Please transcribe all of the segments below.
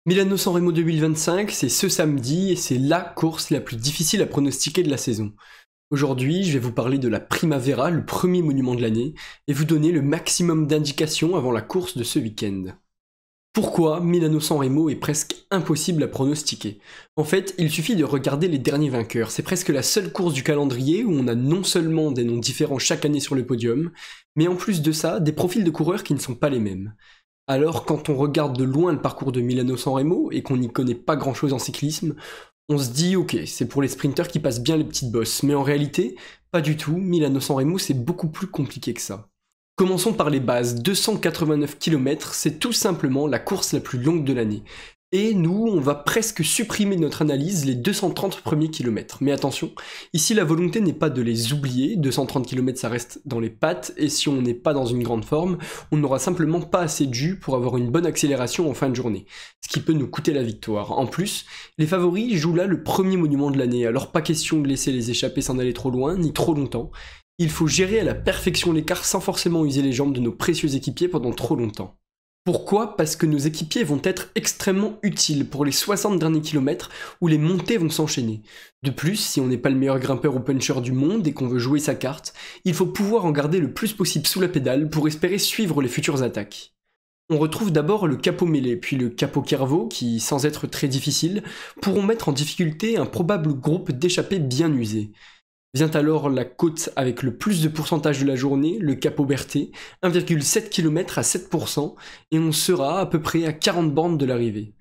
Milano-San Remo 2025, c'est ce samedi et c'est la course la plus difficile à pronostiquer de la saison. Aujourd'hui, je vais vous parler de la Primavera, le premier monument de l'année, et vous donner le maximum d'indications avant la course de ce week-end. Pourquoi Milano-San Remo est presque impossible à pronostiquer? En fait, il suffit de regarder les derniers vainqueurs. C'est presque la seule course du calendrier où on a non seulement des noms différents chaque année sur le podium, mais en plus de ça, des profils de coureurs qui ne sont pas les mêmes. Alors, quand on regarde de loin le parcours de Milano-San Remo et qu'on n'y connaît pas grand-chose en cyclisme, on se dit ok, c'est pour les sprinteurs qui passent bien les petites bosses, mais en réalité, pas du tout, Milano-San Remo c'est beaucoup plus compliqué que ça. Commençons par les bases, 289 km, c'est tout simplement la course la plus longue de l'année. Et nous, on va presque supprimer de notre analyse les 230 premiers kilomètres. Mais attention, ici la volonté n'est pas de les oublier, 230 km ça reste dans les pattes, et si on n'est pas dans une grande forme, on n'aura simplement pas assez de jus pour avoir une bonne accélération en fin de journée, ce qui peut nous coûter la victoire. En plus, les favoris jouent là le premier monument de l'année, alors pas question de laisser les échappées s'en aller trop loin, ni trop longtemps. Il faut gérer à la perfection l'écart sans forcément user les jambes de nos précieux équipiers pendant trop longtemps. Pourquoi? Parce que nos équipiers vont être extrêmement utiles pour les 60 derniers kilomètres où les montées vont s'enchaîner. De plus, si on n'est pas le meilleur grimpeur ou puncher du monde et qu'on veut jouer sa carte, il faut pouvoir en garder le plus possible sous la pédale pour espérer suivre les futures attaques. On retrouve d'abord le Capo Mêlé, puis le Capo Cervo qui, sans être très difficile, pourront mettre en difficulté un probable groupe d'échappés bien usés. Vient alors la côte avec le plus de pourcentage de la journée, le Capo Berté, 1,7 km à 7%, et on sera à peu près à 40 bornes de l'arrivée.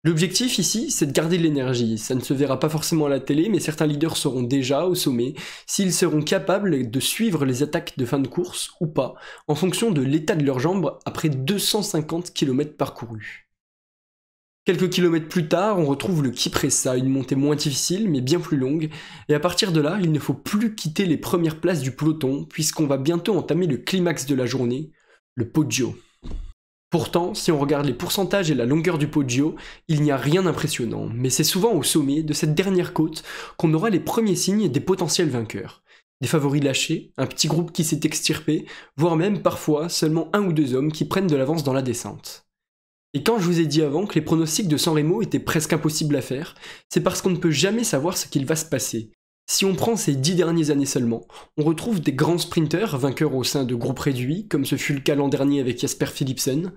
L'objectif ici, c'est de garder de l'énergie. Ça ne se verra pas forcément à la télé, mais certains leaders seront déjà au sommet, s'ils seront capables de suivre les attaques de fin de course ou pas, en fonction de l'état de leurs jambes après 250 km parcourus. Quelques kilomètres plus tard, on retrouve le Cipressa, une montée moins difficile mais bien plus longue, et à partir de là, il ne faut plus quitter les premières places du peloton, puisqu'on va bientôt entamer le climax de la journée, le Poggio. Pourtant, si on regarde les pourcentages et la longueur du Poggio, il n'y a rien d'impressionnant, mais c'est souvent au sommet de cette dernière côte qu'on aura les premiers signes des potentiels vainqueurs. Des favoris lâchés, un petit groupe qui s'est extirpé, voire même parfois seulement un ou deux hommes qui prennent de l'avance dans la descente. Et quand je vous ai dit avant que les pronostics de San Remo étaient presque impossibles à faire, c'est parce qu'on ne peut jamais savoir ce qu'il va se passer. Si on prend ces 10 dernières années seulement, on retrouve des grands sprinters vainqueurs au sein de groupes réduits, comme ce fut le cas l'an dernier avec Jasper Philipsen,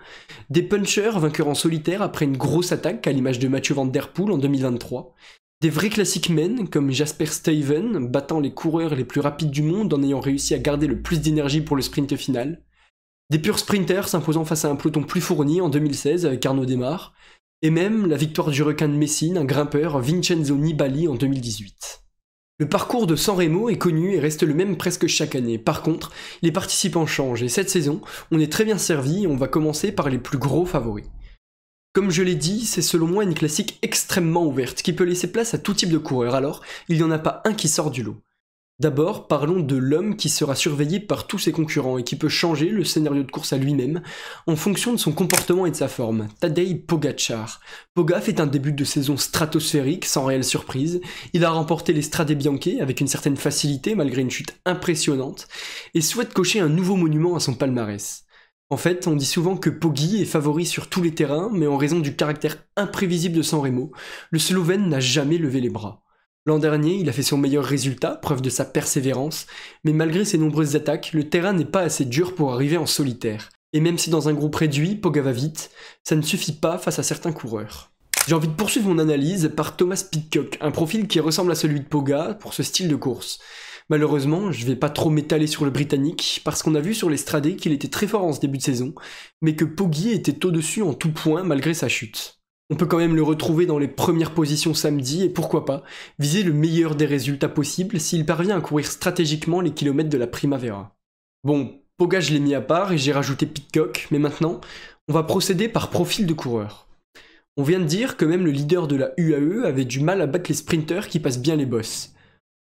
des punchers vainqueurs en solitaire après une grosse attaque à l'image de Mathieu Van Der Poel en 2023, des vrais classic men comme Jasper Stuyven battant les coureurs les plus rapides du monde en ayant réussi à garder le plus d'énergie pour le sprint final, des purs sprinters s'imposant face à un peloton plus fourni en 2016 avec Arnaud Démare, et même la victoire du requin de Messine, un grimpeur Vincenzo Nibali en 2018. Le parcours de San Remo est connu et reste le même presque chaque année. Par contre, les participants changent et cette saison, on est très bien servi et on va commencer par les plus gros favoris. Comme je l'ai dit, c'est selon moi une classique extrêmement ouverte qui peut laisser place à tout type de coureur, alors il n'y en a pas un qui sort du lot. D'abord, parlons de l'homme qui sera surveillé par tous ses concurrents et qui peut changer le scénario de course à lui-même en fonction de son comportement et de sa forme, Tadej Pogačar. Poga fait un début de saison stratosphérique sans réelle surprise, il a remporté les Strade Bianche avec une certaine facilité malgré une chute impressionnante et souhaite cocher un nouveau monument à son palmarès. En fait, on dit souvent que Poggi est favori sur tous les terrains, mais en raison du caractère imprévisible de San Remo, le Slovène n'a jamais levé les bras. L'an dernier, il a fait son meilleur résultat, preuve de sa persévérance, mais malgré ses nombreuses attaques, le terrain n'est pas assez dur pour arriver en solitaire. Et même si dans un groupe réduit, Poga va vite, ça ne suffit pas face à certains coureurs. J'ai envie de poursuivre mon analyse par Thomas Pidcock, un profil qui ressemble à celui de Poga pour ce style de course. Malheureusement, je vais pas trop m'étaler sur le Britannique, parce qu'on a vu sur les Stradé qu'il était très fort en ce début de saison, mais que Poggi était au-dessus en tout point malgré sa chute. On peut quand même le retrouver dans les premières positions samedi et pourquoi pas viser le meilleur des résultats possibles s'il parvient à courir stratégiquement les kilomètres de la Primavera. Bon, Poga je l'ai mis à part et j'ai rajouté Pidcock, mais maintenant, on va procéder par profil de coureur. On vient de dire que même le leader de la UAE avait du mal à battre les sprinters qui passent bien les bosses.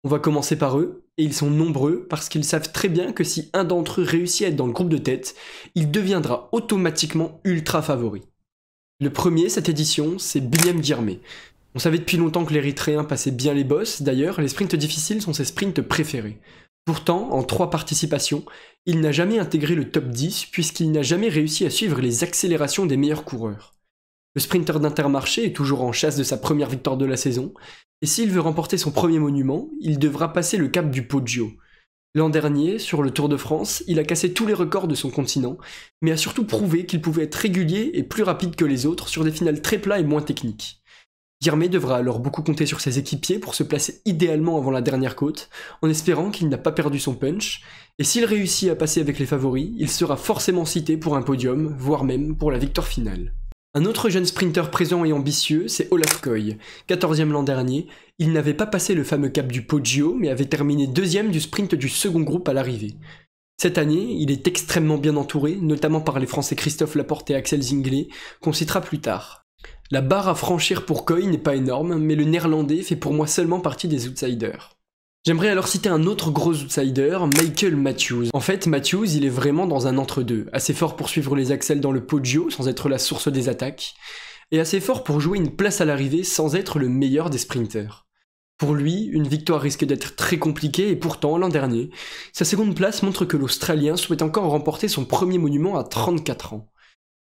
On va commencer par eux, et ils sont nombreux parce qu'ils savent très bien que si un d'entre eux réussit à être dans le groupe de tête, il deviendra automatiquement ultra favori. Le premier, cette édition, c'est Biniam Girmay. On savait depuis longtemps que l'Érythréen passait bien les bosses, d'ailleurs, les sprints difficiles sont ses sprints préférés. Pourtant, en 3 participations, il n'a jamais intégré le top 10 puisqu'il n'a jamais réussi à suivre les accélérations des meilleurs coureurs. Le sprinter d'Intermarché est toujours en chasse de sa première victoire de la saison, et s'il veut remporter son premier monument, il devra passer le cap du Poggio. L'an dernier, sur le Tour de France, il a cassé tous les records de son continent, mais a surtout prouvé qu'il pouvait être régulier et plus rapide que les autres sur des finales très plats et moins techniques. Guilhermet devra alors beaucoup compter sur ses équipiers pour se placer idéalement avant la dernière côte, en espérant qu'il n'a pas perdu son punch, et s'il réussit à passer avec les favoris, il sera forcément cité pour un podium, voire même pour la victoire finale. Un autre jeune sprinter présent et ambitieux, c'est Olaf Koy. 14e l'an dernier, il n'avait pas passé le fameux cap du Poggio, mais avait terminé 2e du sprint du second groupe à l'arrivée. Cette année, il est extrêmement bien entouré, notamment par les Français Christophe Laporte et Axel Zinglet, qu'on citera plus tard. La barre à franchir pour Koy n'est pas énorme, mais le néerlandais fait pour moi seulement partie des outsiders. J'aimerais alors citer un autre gros outsider, Michael Matthews. En fait, Matthews, il est vraiment dans un entre-deux, assez fort pour suivre les Axel dans le Poggio sans être la source des attaques, et assez fort pour jouer une place à l'arrivée sans être le meilleur des sprinters. Pour lui, une victoire risque d'être très compliquée et pourtant, l'an dernier, sa seconde place montre que l'Australien souhaite encore remporter son premier monument à 34 ans.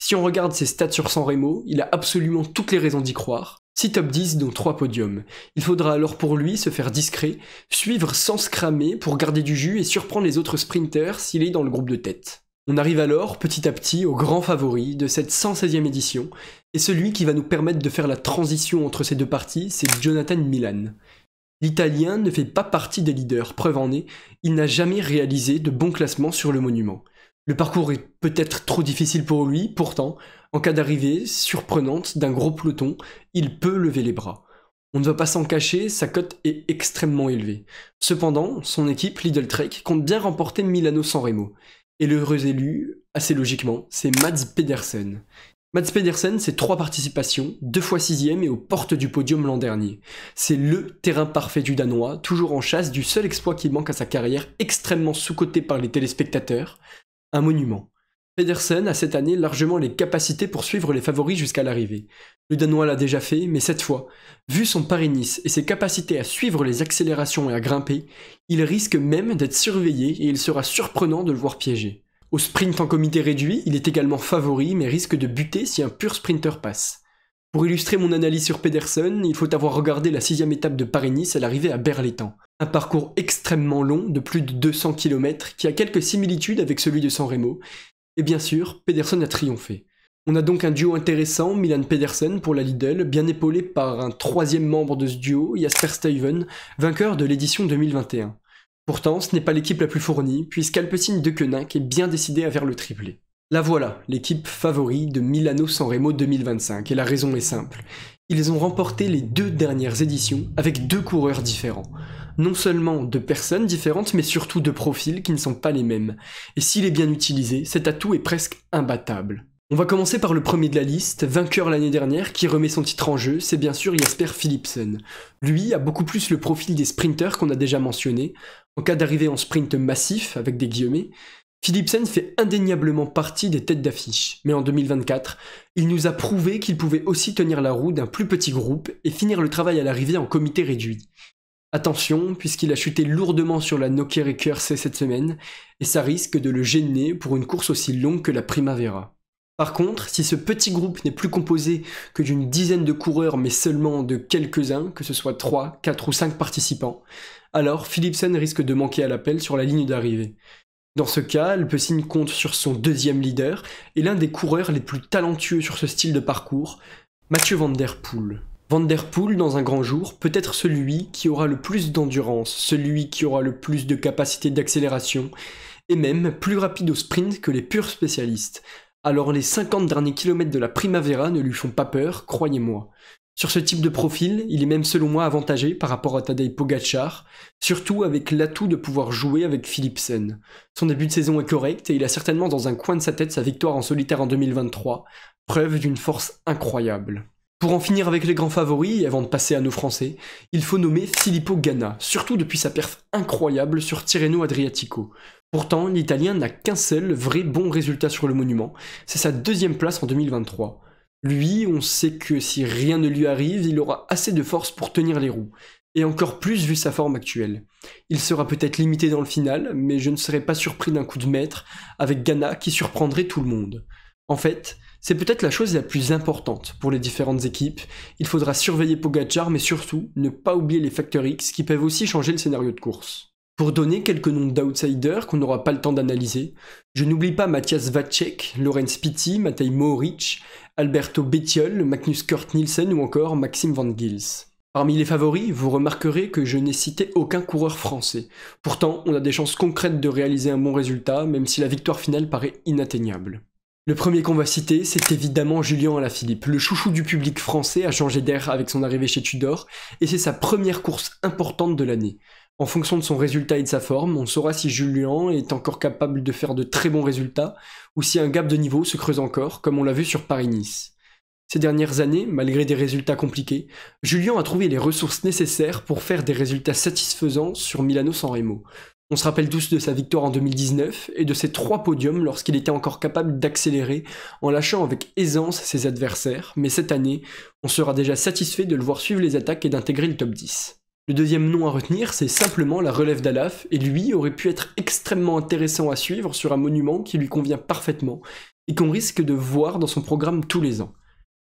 Si on regarde ses stats sur San Remo, il a absolument toutes les raisons d'y croire. 6 top 10 dont 3 podiums. Il faudra alors pour lui se faire discret, suivre sans se cramer pour garder du jus et surprendre les autres sprinters s'il est dans le groupe de tête. On arrive alors petit à petit au grand favori de cette 116e édition, et celui qui va nous permettre de faire la transition entre ces deux parties, c'est Jonathan Milan. L'Italien ne fait pas partie des leaders, preuve en est, il n'a jamais réalisé de bons classements sur le monument. Le parcours est peut-être trop difficile pour lui, pourtant, en cas d'arrivée surprenante d'un gros peloton, il peut lever les bras. On ne va pas s'en cacher, sa cote est extrêmement élevée. Cependant, son équipe, Lidl Trek, compte bien remporter Milano-San Remo. Et l'heureux élu, assez logiquement, c'est Mads Pedersen. Mads Pedersen, c'est 3 participations, 2 fois 6ème et aux portes du podium l'an dernier. C'est le terrain parfait du Danois, toujours en chasse du seul exploit qui manque à sa carrière, extrêmement sous-coté par les téléspectateurs, un monument. Pedersen a cette année largement les capacités pour suivre les favoris jusqu'à l'arrivée. Le Danois l'a déjà fait, mais cette fois, vu son Paris-Nice et ses capacités à suivre les accélérations et à grimper, il risque même d'être surveillé et il sera surprenant de le voir piéger. Au sprint en comité réduit, il est également favori mais risque de buter si un pur sprinter passe. Pour illustrer mon analyse sur Pedersen, il faut avoir regardé la 6ème étape de Paris-Nice à l'arrivée à Berlétan. Un parcours extrêmement long de plus de 200 km qui a quelques similitudes avec celui de San Remo. Et bien sûr, Pedersen a triomphé. On a donc un duo intéressant, Milan-Pedersen pour la Lidl, bien épaulé par un 3e membre de ce duo, Jasper Stuyven, vainqueur de l'édition 2021. Pourtant, ce n'est pas l'équipe la plus fournie, puisqu'Alpecin de Koenig est bien décidé à faire le triplé. La voilà, l'équipe favori de Milano-San Remo 2025, et la raison est simple. Ils ont remporté les 2 dernières éditions avec 2 coureurs différents. Non seulement 2 personnes différentes, mais surtout 2 profils qui ne sont pas les mêmes. Et s'il est bien utilisé, cet atout est presque imbattable. On va commencer par le premier de la liste, vainqueur l'année dernière, qui remet son titre en jeu, c'est bien sûr Jasper Philipsen. Lui a beaucoup plus le profil des sprinters qu'on a déjà mentionné. En cas d'arrivée en sprint massif, avec des guillemets, Philipsen fait indéniablement partie des têtes d'affiche, mais en 2024, il nous a prouvé qu'il pouvait aussi tenir la roue d'un plus petit groupe et finir le travail à l'arrivée en comité réduit. Attention, puisqu'il a chuté lourdement sur la Nokere Kerse cette semaine, et ça risque de le gêner pour une course aussi longue que la Primavera. Par contre, si ce petit groupe n'est plus composé que d'une dizaine de coureurs mais seulement de quelques-uns, que ce soit 3, 4 ou 5 participants, alors Philipsen risque de manquer à l'appel sur la ligne d'arrivée. Dans ce cas, Alpecin compte sur son 2e leader et l'un des coureurs les plus talentueux sur ce style de parcours, Mathieu Van Der Poel. Van Der Poel, dans un grand jour, peut être celui qui aura le plus d'endurance, celui qui aura le plus de capacité d'accélération, et même plus rapide au sprint que les purs spécialistes. Alors les 50 derniers kilomètres de la Primavera ne lui font pas peur, croyez-moi. Sur ce type de profil, il est même selon moi avantagé par rapport à Tadej Pogačar, surtout avec l'atout de pouvoir jouer avec Philipsen. Son début de saison est correct et il a certainement dans un coin de sa tête sa victoire en solitaire en 2023, preuve d'une force incroyable. Pour en finir avec les grands favoris, et avant de passer à nos Français, il faut nommer Filippo Ganna, surtout depuis sa perf incroyable sur Tirreno Adriatico. Pourtant, l'Italien n'a qu'un seul vrai bon résultat sur le monument, c'est sa 2e place en 2023. Lui, on sait que si rien ne lui arrive, il aura assez de force pour tenir les roues, et encore plus vu sa forme actuelle. Il sera peut-être limité dans le final, mais je ne serais pas surpris d'un coup de maître avec Ganna qui surprendrait tout le monde. En fait, C'est peut-être la chose la plus importante pour les différentes équipes. Il faudra surveiller Pogačar, mais surtout ne pas oublier les facteurs X qui peuvent aussi changer le scénario de course. Pour donner quelques noms d'outsiders qu'on n'aura pas le temps d'analyser, je n'oublie pas Matthias Vacek, Laurens Pitty, Matej Mohoric, Alberto Bettiol, Magnus Cort Nielsen ou encore Maxime Van Gils. Parmi les favoris, vous remarquerez que je n'ai cité aucun coureur français. Pourtant, on a des chances concrètes de réaliser un bon résultat, même si la victoire finale paraît inatteignable. Le premier qu'on va citer, c'est évidemment Julien Alaphilippe. Le chouchou du public français a changé d'air avec son arrivée chez Tudor, et c'est sa première course importante de l'année. En fonction de son résultat et de sa forme, on saura si Julien est encore capable de faire de très bons résultats, ou si un gap de niveau se creuse encore, comme on l'a vu sur Paris-Nice. Ces dernières années, malgré des résultats compliqués, Julien a trouvé les ressources nécessaires pour faire des résultats satisfaisants sur Milano-San Remo. On se rappelle tous de sa victoire en 2019 et de ses 3 podiums lorsqu'il était encore capable d'accélérer en lâchant avec aisance ses adversaires, mais cette année, on sera déjà satisfait de le voir suivre les attaques et d'intégrer le top 10. Le deuxième nom à retenir, c'est simplement la relève d'Alaf, et lui aurait pu être extrêmement intéressant à suivre sur un monument qui lui convient parfaitement et qu'on risque de voir dans son programme tous les ans.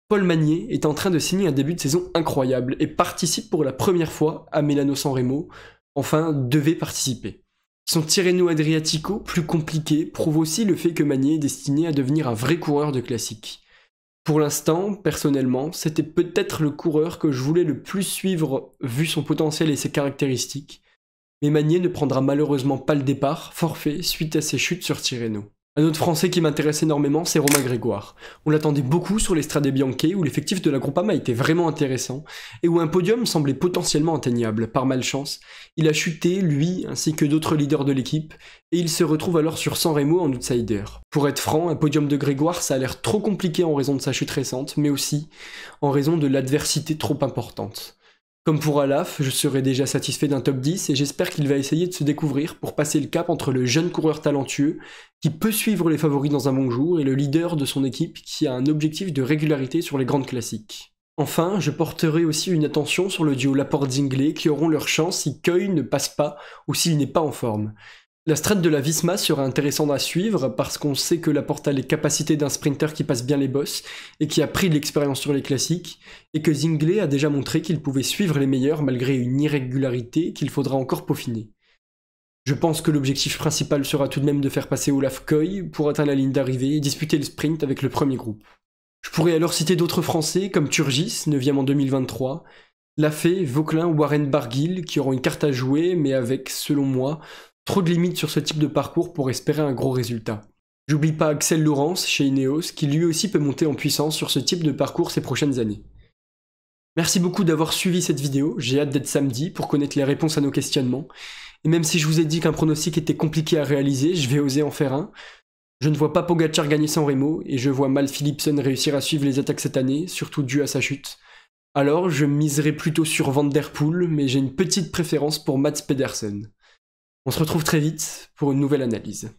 Paul Magnier est en train de signer un début de saison incroyable et participe pour la première fois à Milano-San Remo, enfin devait participer. Son Tirreno Adriatico, plus compliqué, prouve aussi le fait que Magnier est destiné à devenir un vrai coureur de classique. Pour l'instant, personnellement, c'était peut-être le coureur que je voulais le plus suivre vu son potentiel et ses caractéristiques, mais Magnier ne prendra malheureusement pas le départ, forfait, suite à ses chutes sur Tirreno. Un autre Français qui m'intéresse énormément, c'est Romain Grégoire. On l'attendait beaucoup sur les Strade Bianche, où l'effectif de la Groupama était vraiment intéressant, et où un podium semblait potentiellement atteignable. Par malchance, il a chuté, lui, ainsi que d'autres leaders de l'équipe, et il se retrouve alors sur San Remo en outsider. Pour être franc, un podium de Grégoire, ça a l'air trop compliqué en raison de sa chute récente, mais aussi en raison de l'adversité trop importante. Comme pour Alaf, je serais déjà satisfait d'un top 10 et j'espère qu'il va essayer de se découvrir pour passer le cap entre le jeune coureur talentueux qui peut suivre les favoris dans un bon jour et le leader de son équipe qui a un objectif de régularité sur les grandes classiques. Enfin, je porterai aussi une attention sur le duo Laporte-Zinglé qui auront leur chance si Koy ne passe pas ou s'il n'est pas en forme. La strat de la Visma sera intéressante à suivre parce qu'on sait que Laporte a les capacités d'un sprinter qui passe bien les bosses et qui a pris de l'expérience sur les classiques, et que Zinglé a déjà montré qu'il pouvait suivre les meilleurs malgré une irrégularité qu'il faudra encore peaufiner. Je pense que l'objectif principal sera tout de même de faire passer Olaf Koy pour atteindre la ligne d'arrivée et disputer le sprint avec le premier groupe. Je pourrais alors citer d'autres Français comme Turgis, 9ème en 2023, Lafay, Vauquelin, Warren Barguil qui auront une carte à jouer mais avec, selon moi, trop de limites sur ce type de parcours pour espérer un gros résultat. J'oublie pas Axel Laurence chez Ineos qui lui aussi peut monter en puissance sur ce type de parcours ces prochaines années. Merci beaucoup d'avoir suivi cette vidéo, j'ai hâte d'être samedi pour connaître les réponses à nos questionnements. Et même si je vous ai dit qu'un pronostic était compliqué à réaliser, je vais oser en faire un. Je ne vois pas Pogačar gagner San Remo et je vois mal Philipsen réussir à suivre les attaques cette année, surtout dû à sa chute. Alors je miserai plutôt sur Van Der Poel, mais j'ai une petite préférence pour Mats Pedersen. On se retrouve très vite pour une nouvelle analyse.